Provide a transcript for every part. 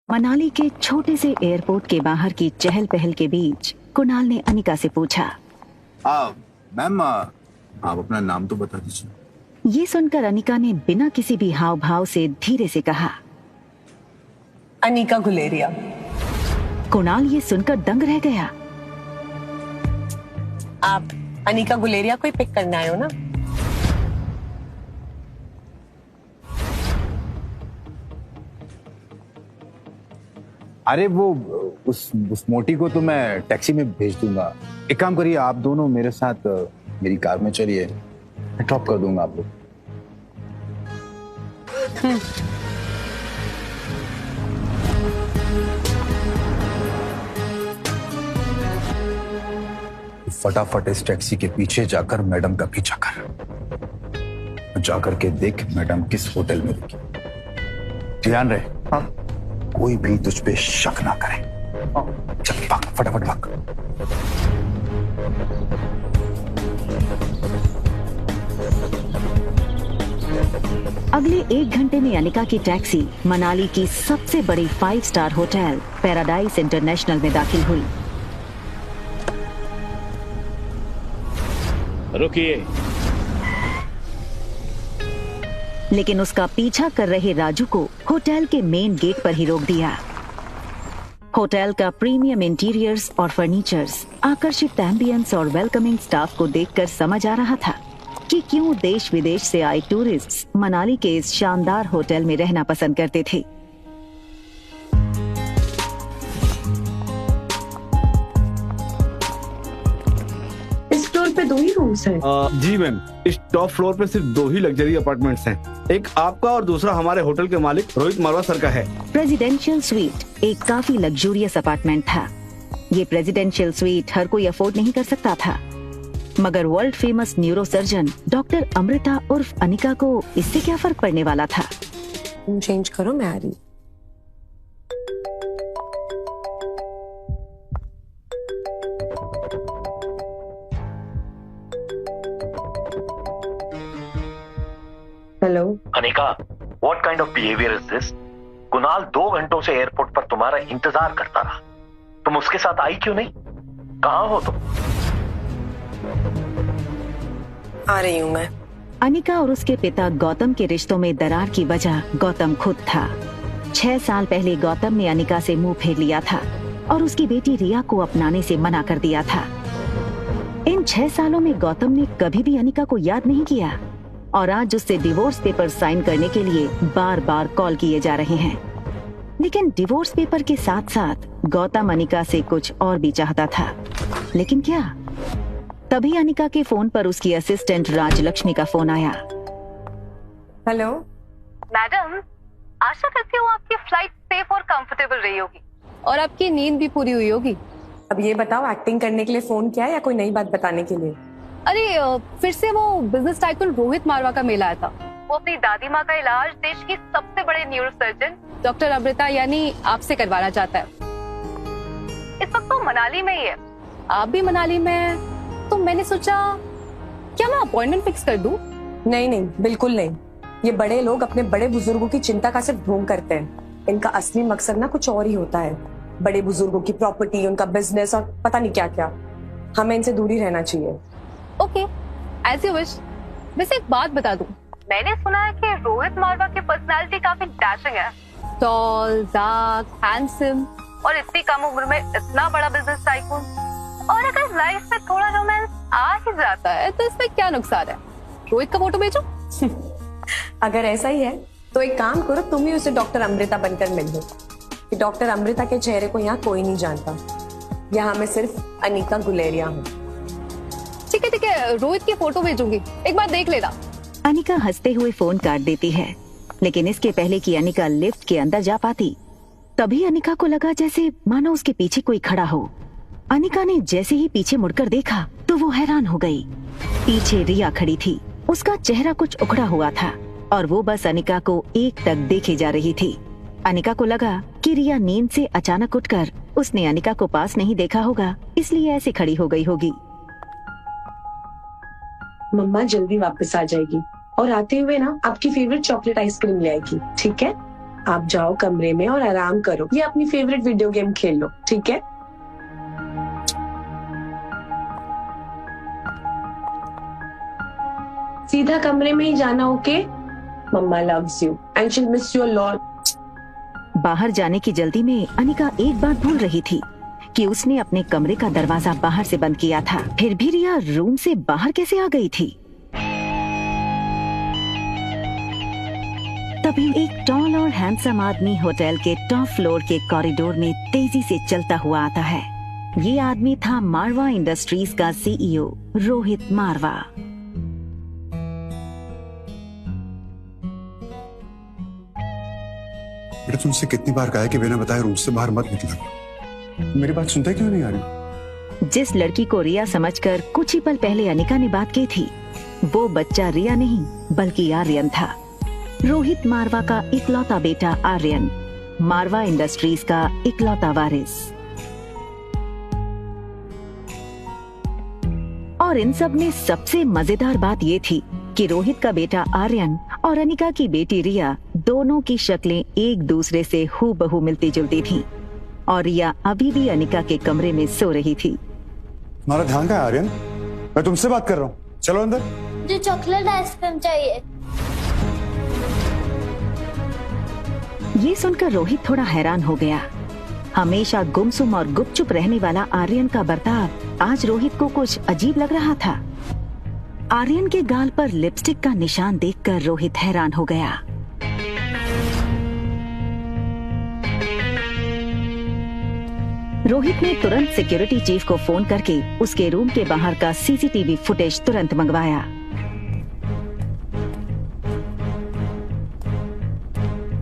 मनाली के छोटे से एयरपोर्ट के बाहर की चहल पहल के बीच कुणाल ने अनिका से पूछा, मैम आप अपना नाम तो बता दीजिए। ये सुनकर अनिका ने बिना किसी भी हाव भाव से धीरे से कहा, अनिका गुलेरिया। कुणाल ये सुनकर दंग रह गया। आप अनिका गुलेरिया को ही पिक करने आए हो ना? अरे वो उस मोटी को तो मैं टैक्सी में भेज दूंगा। एक काम करिए, आप दोनों मेरे साथ मेरी कार में चलिए, मैं ड्रॉप कर दूंगा आपको। फटाफट इस टैक्सी के पीछे जाकर मैडम का पीछा कर, जाकर के देख मैडम किस होटल में रुकी। ध्यान रहे, हाँ? कोई भी तुझ पे शक ना करे। चल भाग, फटाफट भाग। अगले 1 घंटे में अनिका की टैक्सी मनाली की सबसे बड़ी 5 स्टार होटल पैराडाइज इंटरनेशनल में दाखिल हुई। रुकिए। लेकिन उसका पीछा कर रहे राजू को होटल के मेन गेट पर ही रोक दिया। होटल का प्रीमियम इंटीरियर्स और फर्नीचर्स, आकर्षित एम्बियंस और वेलकमिंग स्टाफ को देखकर समझ आ रहा था कि क्यों देश विदेश से आए टूरिस्ट्स मनाली के इस शानदार होटल में रहना पसंद करते थे। इस फ्लोर पे 2 ही रूम्स हैं। जी मैम, इस टॉप फ्लोर पे सिर्फ 2 ही लग्जरी अपार्टमेंट्स हैं। एक आपका और दूसरा हमारे होटल के मालिक रोहित मारवा सर का है। प्रेसिडेंशियल स्वीट एक काफी लग्जूरियस अपार्टमेंट था। ये प्रेसिडेंशियल स्वीट हर कोई अफोर्ड नहीं कर सकता था, मगर world famous neuro surgeon doctor Amrita उर्फ अनिका को इससे क्या फर्क पड़ने वाला था। चेंज करो, मैं आ रही। Hello Anika, what kind of behaviour is this? Kunal 2 घंटों से एयरपोर्ट पर तुम्हारा इंतजार करता रहा, तुम उसके साथ आई क्यों नहीं? कहाँ हो तुम? आ रही हूँ मैं। अनिका और उसके पिता गौतम के रिश्तों में दरार की वजह गौतम खुद था। 6 साल पहले गौतम ने अनिका से मुंह फेर लिया था और उसकी बेटी रिया को अपनाने से मना कर दिया था। इन 6 सालों में गौतम ने कभी भी अनिका को याद नहीं किया और आज उससे डिवोर्स पेपर साइन करने के लिए बार बार कॉल किए जा रहे हैं। लेकिन डिवोर्स पेपर के साथ साथ गौतम अनिका से कुछ और भी चाहता था। लेकिन क्या? तभी अनिका के फोन पर उसकी असिस्टेंट राजलक्ष्मी का फोन आया। हेलो मैडम, आशा करती हूँ आपकी फ्लाइट सेफ और कंफर्टेबल रही होगी और आपकी नींद भी पूरी हुई होगी। अब ये बताओ, एक्टिंग करने के लिए फोन किया या कोई नई बात बताने के लिए? अरे फिर से वो बिजनेस टाइकून रोहित मारवा का मेल आया था। वो अपनी दादी माँ का इलाज देश की सबसे बड़े न्यूरो सर्जन डॉक्टर अमृता यानी आपसे करवाना चाहता है। इस वक्त वो मनाली में ही है, आप भी मनाली में हैं। तो मैंने सोचा क्या मैं अपॉइंटमेंट फिक्स कर दूं? नहीं नहीं, बिल्कुल नहीं। ये बड़े लोग अपने बड़े बुजुर्गों की चिंता का सिर्फ ढोंग करते हैं। इनका असली मकसद ना कुछ और ही होता है। बड़े बुजुर्गों की प्रॉपर्टी, उनका बिजनेस और पता नहीं क्या क्या। हमें इनसे दूरी रहना चाहिए। Okay, as you wish. वैसे एक बात बता दूं, मैंने सुना है कि रोहित मारवा की पर्सनालिटी काफी डैशिंग है। टॉल, डार्क, हैंडसम और इतनी कम उम्र में इतना बड़ा बिजनेस टाइकून। और अगर लाइफ में थोड़ा रोमांस आ ही जाता है तो इसमें क्या नुकसान है? रोहित का फोटो भेजो। अगर ऐसा ही है तो एक काम करो, तुम ही उसे डॉक्टर अमृता बनकर मिल लो। कि डॉक्टर अमृता के चेहरे को यहाँ कोई नहीं जानता। यहाँ मैं सिर्फ अनिका गुलेरिया हूँ। ठीक है, रोहित की फोटो भेजूंगी, एक बार देख लेना। अनिका हंसते हुए फोन काट देती है, लेकिन इसके पहले कि अनिका लिफ्ट के अंदर जा पाती, तभी अनिका को लगा जैसे मानो उसके पीछे कोई खड़ा हो। अनिका ने जैसे ही पीछे मुड़कर देखा तो वो हैरान हो गई। पीछे रिया खड़ी थी। उसका चेहरा कुछ उखड़ा हुआ था और वो बस अनिका को एकटक देखे जा रही थी। अनिका को लगा कि रिया नींद से अचानक उठकर उसने अनिका को पास नहीं देखा होगा, इसलिए ऐसे खड़ी हो गई होगी। मम्मा जल्दी वापस आ जाएगी और आते हुए ना आपकी फेवरेट चॉकलेट आइसक्रीम ले आएगी, ठीक है? आप जाओ कमरे में और आराम करो, ये अपनी फेवरेट वीडियो गेम खेल लो, ठीक है? सीधा कमरे में ही जाना, okay? Mamma loves you and she miss you a lot. बाहर जाने की जल्दी में अनिका एक बात भूल रही थी कि उसने अपने कमरे का दरवाजा बाहर से बंद किया था। फिर भी रिया रूम से बाहर कैसे आ गई थी? तभी एक टॉल और हैंडसम आदमी होटल के टॉप फ्लोर के कॉरिडोर में तेजी से चलता हुआ आता है। ये आदमी था मारवा इंडस्ट्रीज का सीईओ रोहित मारवा। बेटा तुमसे कितनी बार कहा है कि बिना बताए रूम से बाहर मत निकलना। मेरी बात सुनते क्यों नहीं आ रही? जिस लड़की को रिया समझकर कुछ ही पल पहले अनिका ने बात की थी, वो बच्चा रिया नहीं बल्कि आर्यन था। रोहित मारवा का इकलौता बेटा आर्यन, मारवा इंडस्ट्रीज का इकलौता वारिस। और इन सब में सबसे मजेदार बात ये थी कि रोहित का बेटा आर्यन और अनिका की बेटी रिया दोनों की शक्लें एक दूसरे से हूबहू मिलती जुलती थीं। और रिया अभी भी अनिका के कमरे में सो रही थी। तुम्हारा ध्यान कहाँ है आर्यन? मैं तुमसे बात कर रहा हूँ, चलो अंदर। मुझे चॉकलेट आइसक्रीम चाहिए। ये सुनकर रोहित थोड़ा हैरान हो गया। हमेशा गुमसुम और गुपचुप रहने वाला आर्यन का बर्ताव आज रोहित को कुछ अजीब लग रहा था। आर्यन के गाल पर लिपस्टिक का निशान देखकर रोहित हैरान हो गया। रोहित ने तुरंत सिक्योरिटी चीफ को फोन करके उसके रूम के बाहर का सीसीटीवी फुटेज तुरंत मंगवाया।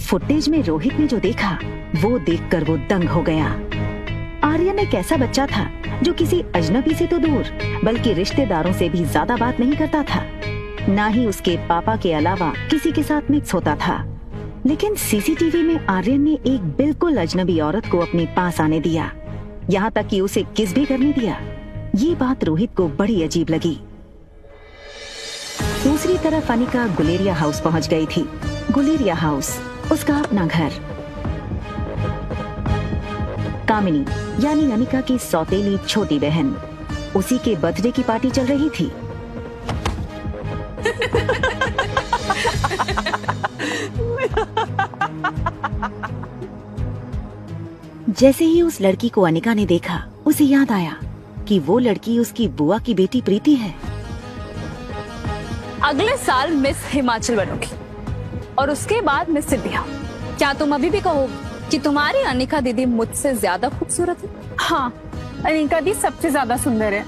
फुटेज में रोहित ने जो देखा वो देखकर वो दंग हो गया। आर्यन एक ऐसा बच्चा था जो किसी अजनबी से तो दूर बल्कि रिश्तेदारों से भी ज्यादा बात नहीं करता था, ना ही उसके पापा के अलावा किसी के साथ मिक्स होता था। लेकिन सीसीटीवी में आर्यन ने एक बिल्कुल अजनबी औरत को अपने पास आने दिया, यहाँ तक कि उसे किस भी करने दिया। ये बात रोहित को बड़ी अजीब लगी। दूसरी तरफ अनिका गुलेरिया हाउस पहुंच गई थी। गुलेरिया हाउस उसका अपना घर। कामिनी यानी अनिका की सौतेली छोटी बहन, उसी के बर्थडे की पार्टी चल रही थी। जैसे ही उस लड़की को अनिका ने देखा, उसे याद आया कि वो लड़की उसकी बुआ की बेटी प्रीति है। अगले साल मिस हिमाचल बनोगी और उसके बाद मिस सिद्धिया। क्या तुम अभी भी कहोगे कि तुम्हारी अनिका दीदी मुझसे ज्यादा खूबसूरत है? हाँ, अनिका दी सबसे ज्यादा सुंदर है।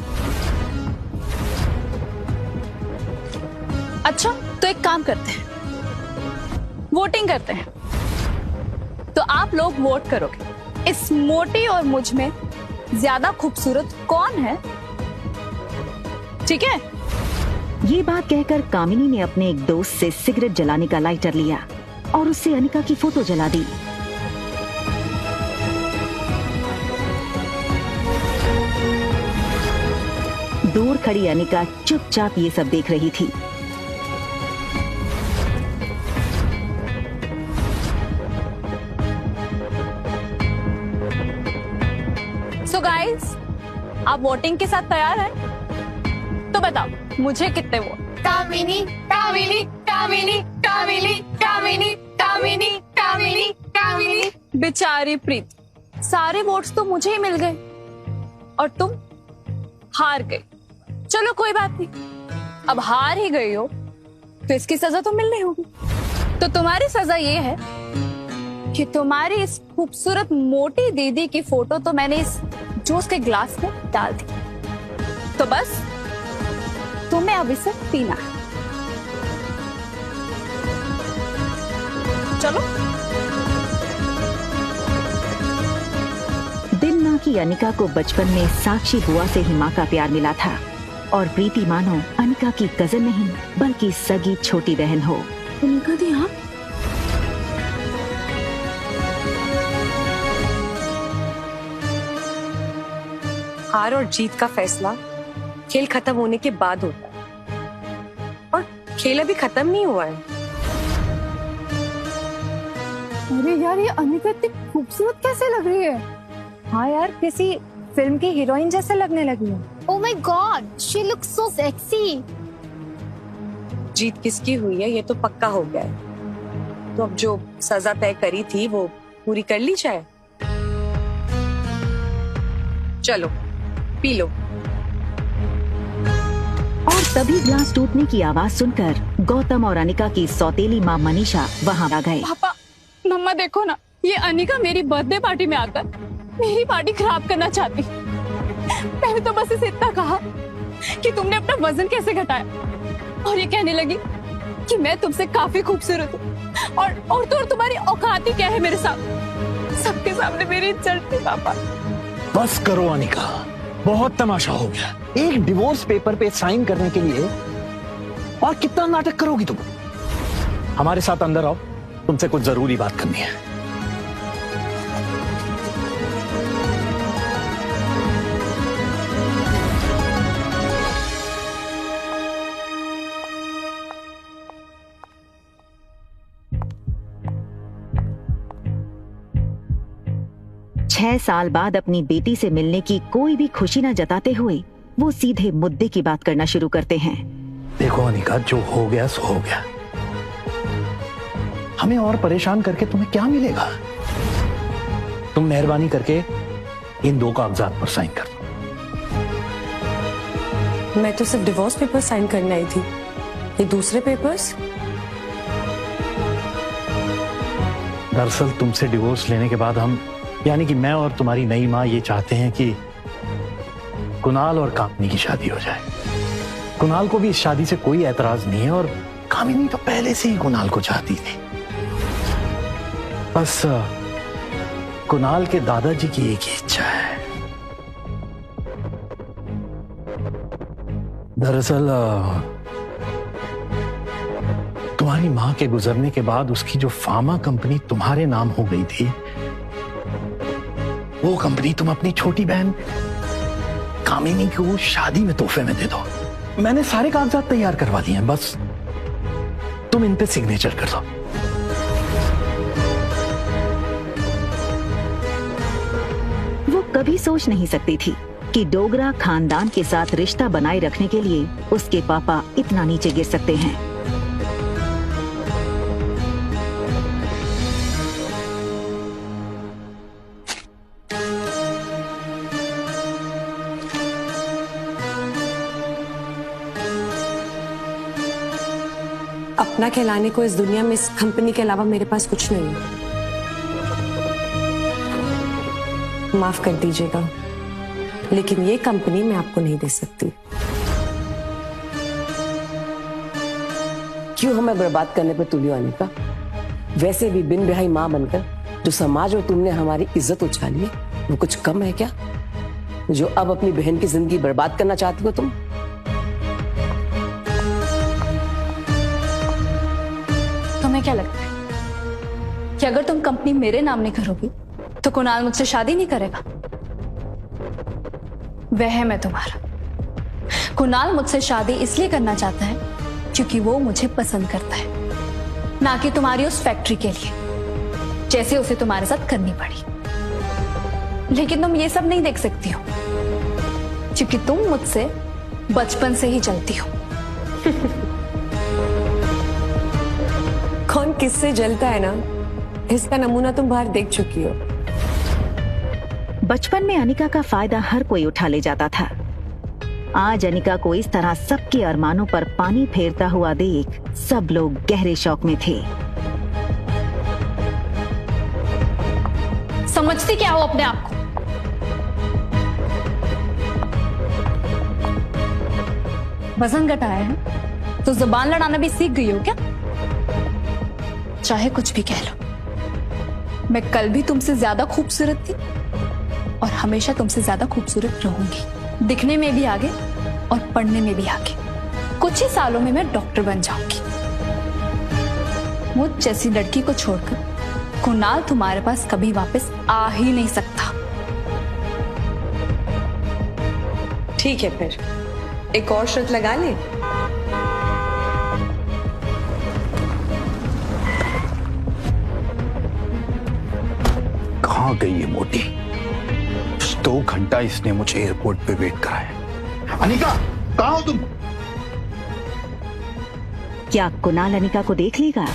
अच्छा, तो एक काम करते हैं, वोटिंग करते हैं। तो आप लोग वोट करोगे इस मोटी और मुझ में ज्यादा खूबसूरत कौन है, ठीक है? ये बात कहकर कामिनी ने अपने एक दोस्त से सिगरेट जलाने का लाइटर लिया और उससे अनिका की फोटो जला दी। दूर खड़ी अनिका चुपचाप ये सब देख रही थी। सो गाइस, आप वोटिंग के साथ तैयार हैं? तो बताओ मुझे कितने वोट? कामिनी, कामिनी, कामिनी, कामिनी, कामिनी, कामिनी, कामिनी, कामिनी। बेचारी प्रीत, सारे वोट्स तो मुझे ही मिल गए और तुम हार गई। चलो कोई बात नहीं, अब हार ही गई हो तो इसकी सजा तो मिलनी होगी। तो तुम्हारी सजा ये है कि तुम्हारी इस खूबसूरत मोटी दीदी की फोटो तो मैंने इस जूस के ग्लास में डाल दी, तो बस तुम्हें अब इसे पीना है। चलो। दिन माँ की अनिका को बचपन में साक्षी बुआ से ही माँ का प्यार मिला था और प्रीति मानो अनिका की कजन नहीं बल्कि सगी छोटी बहन हो। अनिका दी, हाँ? हार और जीत का फैसला खेल खत्म होने के बाद होता है और खेल अभी खत्म नहीं हुआ है। अरे यार, ये अनिका इतनी खूबसूरत कैसे लग रही है? हाँ यार, किसी फिल्म की हीरोइन जैसे लगने लगी है। Oh my God, she looks so sexy. जीत किसकी हुई है ये तो पक्का हो गया है। तो अब जो सजा तय करी थी वो पूरी कर ली जाए। चलो पी लो। और तभी ग्लास टूटने की आवाज सुनकर गौतम और अनिका की सौतेली माँ मनीषा वहाँ आ गए। पापा, मम्मा देखो ना, ये अनिका मेरी बर्थडे पार्टी में आकर मेरी पार्टी खराब करना चाहती। मैंने तो बस इसे इतना कहा कि तुमने अपना वजन कैसे घटाया, और ये कहने लगी कि मैं तुमसे काफी खूबसूरत हूँ और तुम्हारी औकात ही क्या है मेरे साथ। सबके सामने मेरी इज्जत थी पापा। बस करो अनिका, बहुत तमाशा हो गया। एक डिवोर्स पेपर पे साइन करने के लिए और कितना नाटक करोगी तुम? हमारे साथ अंदर आओ, तुमसे कुछ जरूरी बात करनी है। छह साल बाद अपनी बेटी से मिलने की कोई भी खुशी न जताते हुए वो सीधे मुद्दे की बात करना शुरू करते हैं। देखो अनिका, जो हो गया सो हो गया। हमें और परेशान करके तुम्हें क्या मिलेगा? तुम मेहरबानी करके इन 2 कागजात पर साइन कर दो। मैं तो सिर्फ डिवोर्स पेपर साइन करने आई थी, ये दूसरे पेपर्स? दरअसल तुमसे डिवोर्स लेने के बाद हम, यानी कि मैं और तुम्हारी नई माँ, ये चाहते हैं कि कुणाल और कामिनी की शादी हो जाए। कुणाल को भी इस शादी से कोई एतराज नहीं है और कामिनी तो पहले से ही कुणाल को चाहती थी। बस कुणाल के दादाजी की एक ही इच्छा है। दरअसल तुम्हारी माँ के गुजरने के बाद उसकी जो फार्मा कंपनी तुम्हारे नाम हो गई थी, वो कंपनी तुम अपनी छोटी बहन कामिनी को शादी में तोहफे में दे दो। मैंने सारे कागजात तैयार करवा दिए हैं, बस तुम इन पे सिग्नेचर कर दो। वो कभी सोच नहीं सकती थी कि डोगरा खानदान के साथ रिश्ता बनाए रखने के लिए उसके पापा इतना नीचे गिर सकते हैं। अपना कहलाने को इस दुनिया में इस कंपनी के अलावा मेरे पास कुछ नहीं है। माफ कर दीजिएगा, लेकिन ये कंपनी मैं आपको नहीं दे सकती। क्यों हमें बर्बाद करने पर तुली हो अनिका? वैसे भी बिन ब्याही माँ बनकर जो समाज और तुमने हमारी इज्जत उछाली है, वो कुछ कम है क्या, जो अब अपनी बहन की जिंदगी बर्बाद करना चाहती हो तुम? तुम्हें क्या लगता है कि अगर तुम कंपनी मेरे नाम नहीं करोगी तो कुणाल मुझसे शादी नहीं करेगा? वह है मैं तुम्हारा। कुणाल मुझसे शादी इसलिए करना चाहता है क्योंकि वो मुझे पसंद करता है, ना कि तुम्हारी उस फैक्ट्री के लिए, जैसे उसे तुम्हारे साथ करनी पड़ी। लेकिन तुम ये सब नहीं देख सकती हो क्योंकि तुम मुझसे बचपन से ही चलती हो। कौन किससे जलता है ना, इसका नमूना तुम बाहर देख चुकी हो। बचपन में अनिका का फायदा हर कोई उठा ले जाता था। आज अनिका को इस तरह सबके अरमानों पर पानी फेरता हुआ देख सब लोग गहरे शौक में थे। समझती क्या हो अपने आप को? वजन घटाया है तो जुबान लड़ाना भी सीख गई हो क्या? चाहे कुछ भी कह लो, मैं कल भी तुमसे ज्यादा खूबसूरत थी और हमेशा तुमसे ज्यादा खूबसूरत रहूंगी। दिखने में भी आगे और पढ़ने में भी आगे। कुछ ही सालों में मैं डॉक्टर बन जाऊंगी। मुझ जैसी लड़की को छोड़कर कुणाल तुम्हारे पास कभी वापस आ ही नहीं सकता। ठीक है, फिर एक और शर्त लगा ले। कहां गई ये मोटी? 2 घंटा इसने मुझे एयरपोर्ट पे वेट कराया। अनिका, कहां हो तुम? क्या कुणाल अनिका को देख लेगा?